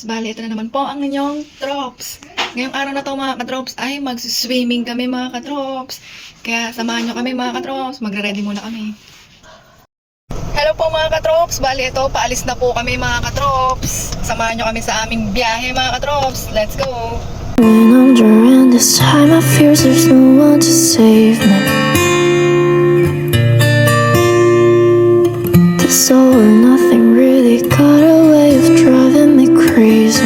katrops, bali ito na naman po ang inyong trops. Ngayong araw na to mga katrops ay mag-swimming kami mga katrops. Kaya samahan nyo kami mga katrops, magre-ready muna kami. Hello po mga katrops, bali ito paalis na po kami mga katrops. Samahan nyo kami sa aming biyahe mga katrops, let's go! When I'm during this time I fear there's no one to save me. This all or nothing really got a way of driving me crazy.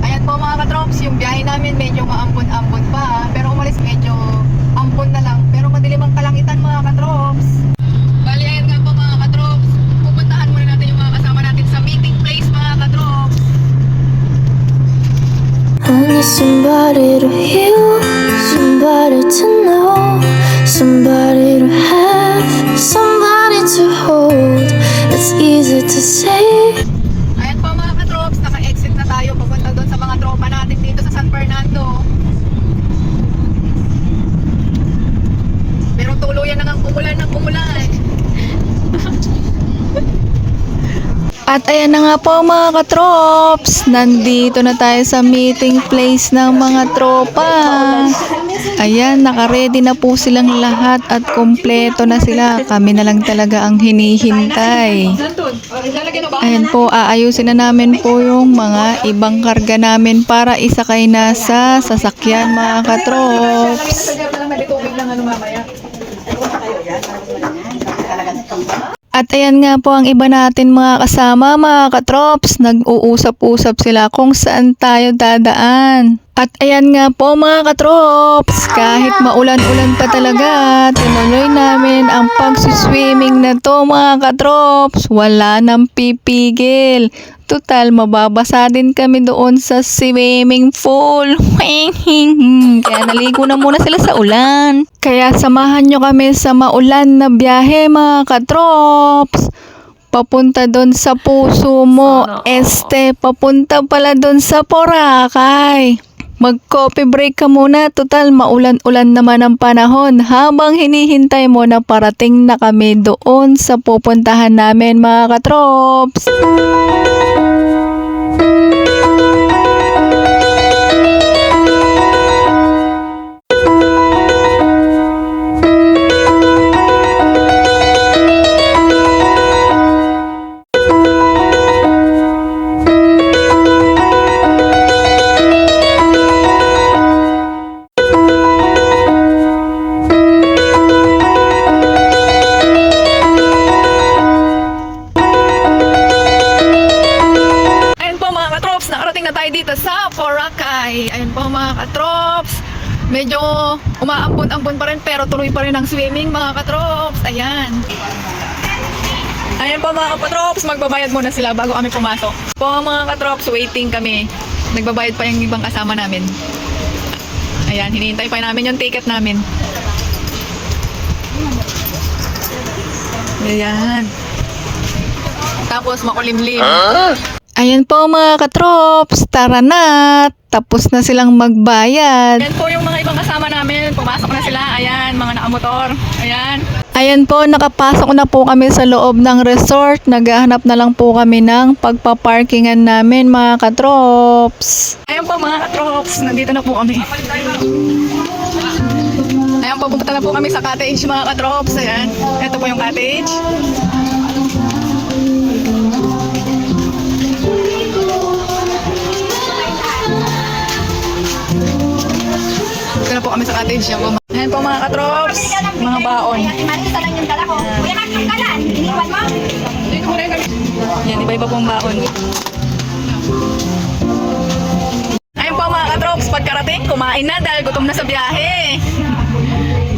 Ayan po mga katrops, yung biyahe namin medyo maambon-ambon pa. Pero umalis medyo ambon na lang. Pero madilim ang kalangitan mga katrops. Bali ayan nga po mga katrops, pupuntahan muna natin yung mga kasama natin sa meeting place mga katrops. I need somebody to heal, somebody to know, somebody to have, somebody to hold. It's easy to say. Ayan po mga katrops, naka-exit na tayo papunta doon sa mga tropa natin dito sa San Fernando. Pero tuluyan na ng umulan ng umulan. At ayan na nga po mga katrops, nandito na tayo sa meeting place ng mga tropa. Ayan, naka-ready na po silang lahat at kompleto na sila. Kami na lang talaga ang hinihintay. Ayan po, aayusin na namin po yung mga ibang karga namin para isakay na sa sasakyan mga katrops. At ayan nga po ang iba natin mga kasama mga katrops, nag-uusap-usap sila kung saan tayo dadaan. At ayan nga po mga katrops, kahit maulan-ulan pa talaga, tinuloy namin ang pag-swimming na to mga katrops. Wala nang pipigil. Total, mababasa din kami doon sa swimming pool. Kaya naligo na muna sila sa ulan. Kaya samahan nyo kami sa maulan na biyahe mga katrops. Papunta doon sa puso mo. Papunta pala doon sa Boracay. Mag-coffee break ka muna. Total, maulan-ulan naman ang panahon. Habang hinihintay mo na parating na kami doon sa pupuntahan namin mga katrops. Nakarating na tayo dito sa Boracay. Ayun po mga katrops. Medyo umaambon-ambon pa rin pero tuloy pa rin ang swimming mga katrops. Ayan. Ayan po mga katrops. Magbabayad muna sila bago kami pumasok. Po mga katrops, waiting kami. Nagbabayad pa yung ibang kasama namin. Ayan, hinihintay pa namin yung ticket namin. Ayan. Tapos makulimlim. Ayan po mga katrops, tara na, tapos na silang magbayad. Ayan po yung mga ibang kasama namin, pumasok na sila, ayan, mga nakamotor, ayan. Ayan po, nakapasok na po kami sa loob ng resort, naghahanap na lang po kami ng pagpaparkingan namin mga katrops. Ayan po mga katrops, nandito na po kami. Ayan po, pupunta na po kami sa cottage mga katrops, ayan. Ito po yung cottage. Dito na po kami sa cottage. Ayan po mga katrops, mga baon. Yan, iba-iba pong baon. Ayan po mga katrops, pagkarating, kumain na dahil gutom na sa biyahe.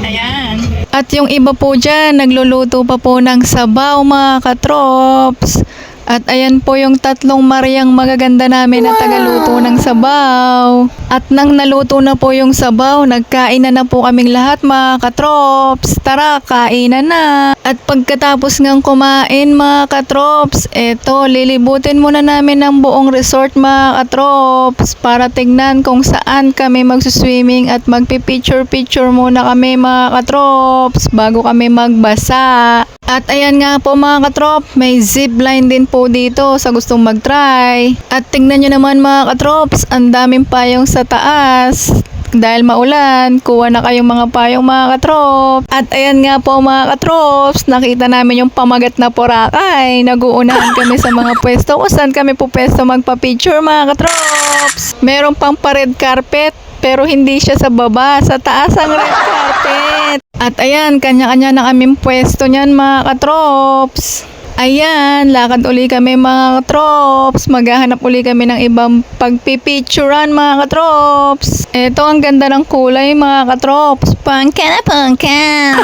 Ayan. At yung iba po dyan, nagluluto pa po ng sabaw mga katrops. At ayan po yung tatlong Mariang magaganda namin na tagaluto ng sabaw. At nang naluto na po yung sabaw, nagkainan na po kaming lahat mga katrops. Tara, kainan na. At pagkatapos ngang kumain mga katrops, eto, lilibutin muna namin ang buong resort mga katrops para tignan kung saan kami magsuswimming at magpipicture-picture muna kami mga katrops bago kami magbasa. At ayan nga po mga katrop, may zipline din po dito sa gustong mag-try. At tingnan nyo naman mga katrops, ang daming payong sa taas. Dahil maulan, kuha na kayong mga payong mga katrops. At ayan nga po mga katrops, nakita namin yung pamagat na Boracay. Naguunahan kami sa mga pwesto kung saan kami po pwesto magpa-picture mga katrops. Meron pang pa-red carpet, pero hindi siya sa baba, sa taas ang red carpet. At ayan, kanya-kanya na kaming pwesto niyan mga katrops. Ayan, lakad uli kami mga katrops. Maghahanap uli kami ng ibang pagpipicturan mga katrops. Ito ang ganda ng kulay mga katrops. Pangkan na pangkan.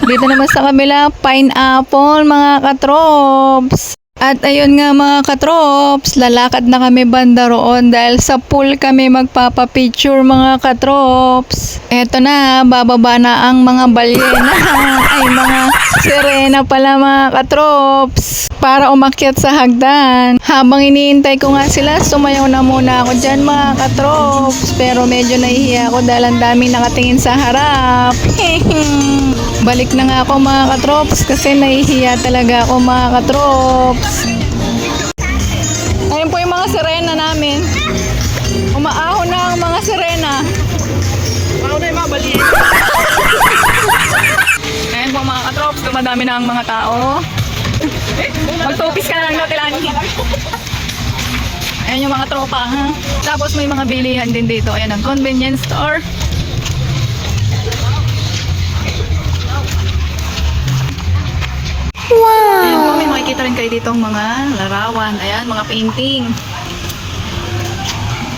Dito naman sa kabila, pineapple mga katrops. At ayun nga mga katrops, lalakad na kami banda roon dahil sa pool kami magpapapicture mga katrops. Eto na, bababa na ang mga balyena, ay mga sirena pala mga katrops, para umakyat sa hagdan. Habang iniintay ko nga sila, sumayaw na muna ako dyan mga katrops. Pero medyo nahihiya ako dahil ang daming nakatingin sa harap. Balik na nga ako mga katrops kasi nahihiya talaga ako mga katrops. Ayun po yung mga sirena namin. Umaahon na ang mga sirena. Umaahon na yung mga baliin. Ayun po mga katrops, dumadami na ang mga tao. Magtupis ka na lang Tilani. Ayun yung mga tropa ha. Tapos may mga bilihan din dito. Ayan ang convenience store. Wow! Ayan po, may makikita rin kayo dito ang mga larawan. Ayan, mga painting.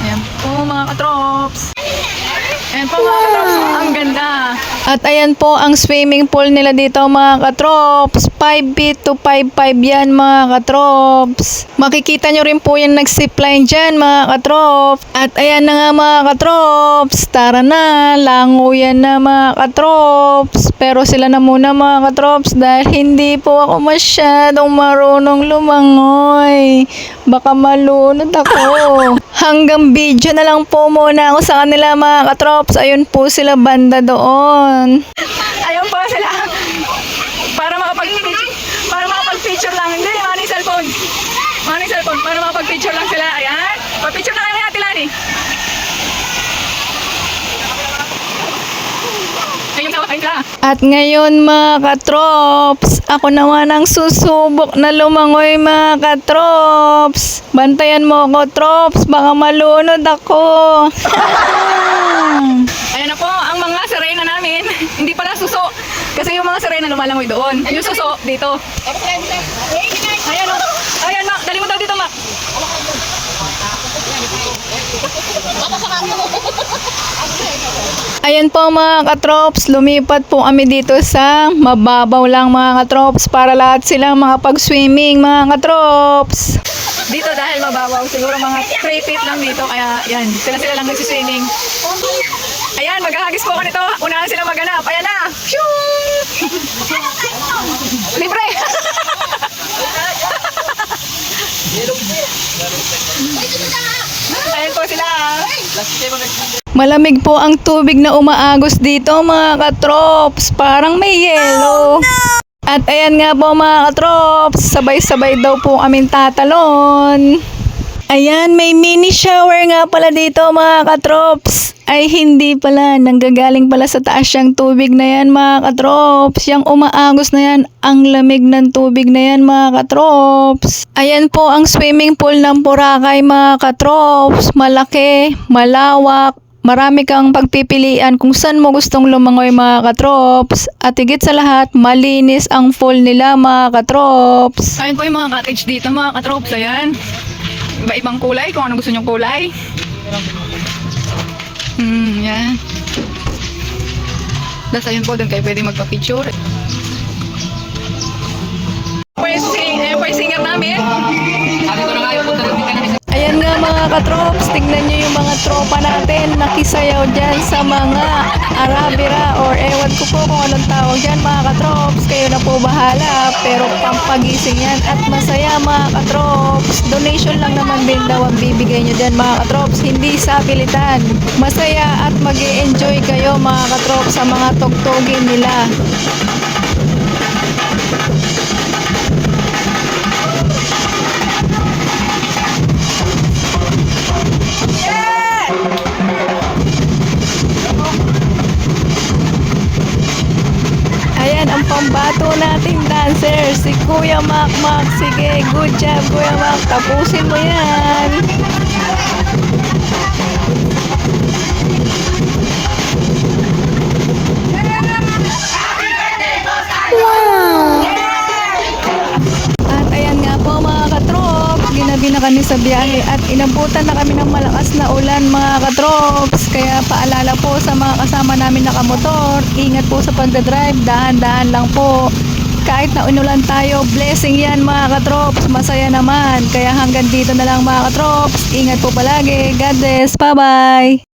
Ayan po mga katrops. Ayan po mga katrops, ang ganda. At ayan po ang swimming pool nila dito mga katrops. 5 feet to 5'5" yan mga katrops. Makikita nyo rin po yung nag-zipline dyan mga katrops. At ayan na nga mga katrops. Tara na, languyan na mga katrops. Pero sila na muna mga katrops dahil hindi po ako masyadong marunong lumangoy. Baka malunod ako. Hanggang video na lang po muna ako sa kanila mga katrops. Ayun po sila banda doon. Ayun po sila. Para makapag-picture lang. Hindi, mga cellphone. Mga cellphone, para makapag-picture lang sila. Ayan. Pag-picture na kayo natin Lani. At ngayon mga katrops, ako naman ang susubok na lumangoy mga katrops. Bantayan mo ako trops, baka malunod ako. Ayan na po ang mga sirena namin. Hindi pala suso. Kasi yung mga sirena lumalangoy doon. Yung suso dito. Ayan o. Ayan Mac, dali mo daw dito Mac. Ayan po mga katrops, lumipat po kami dito sa mababaw lang mga katrops para lahat silang makapag-swimming mga katrops. Dito dahil mababaw, siguro mga 3 feet lang dito, kaya yan, sila lang nagsiswimming. Ayan, maghahagis po ako nito, unahan sila maganap, ayan na! Libre! Ayan po sila. Malamig po ang tubig na umaagos dito mga katrops. Parang may yelo. At ayan nga po mga katrops. Sabay-sabay daw po kaming tatalon. Ayan, may mini shower nga pala dito mga katrops. Ay hindi pala, nanggagaling pala sa taas yung tubig na yan mga katrops. Yung umaagos na yan, ang lamig ng tubig na yan mga katrops. Ayan po ang swimming pool ng Boracay mga katrops. Malaki, malawak, marami kang pagpipilian kung saan mo gustong lumangoy mga katrops. At higit sa lahat, malinis ang pool nila mga katrops. Ayan po yung mga cottage dito mga katrops. Ayan, iba-ibang kulay kung ano gusto nyong kulay. Yan. Tapos ayun po, doon kayo pwede magpa-picture. Ayan po yung singer namin. Ayan nga mga katrops, tignan nyo yung mga tropa natin nakisayaw dyan sa mga Arabira or ewan ko po kung anong tawag dyan mga katrops. Kayo na po bahala, pero pampagising yan at masaya mga katrops. Donation lang naman din daw ang bibigay nyo dyan mga katrops, hindi sa pilitan. Masaya at mag-e-enjoy kayo mga katrops sa mga tugtugin nila. ang bato nating dancer, si Kuya Makmak. Sige, good job Kuya Mak, tapusin mo yan. At ayan nga po mga katrops, ginabi na kami sa biyahe at inabutan na kami ng malakas na ulan mga katrops. Kaya paalala po sa mga kasama namin nakamotor, ingat po sa pagdadrive, dahan-dahan lang po. Kahit na unulan tayo, blessing yan mga katrops, masaya naman. Kaya hanggang dito na lang mga katrops, ingat po palagi, God bless, bye bye!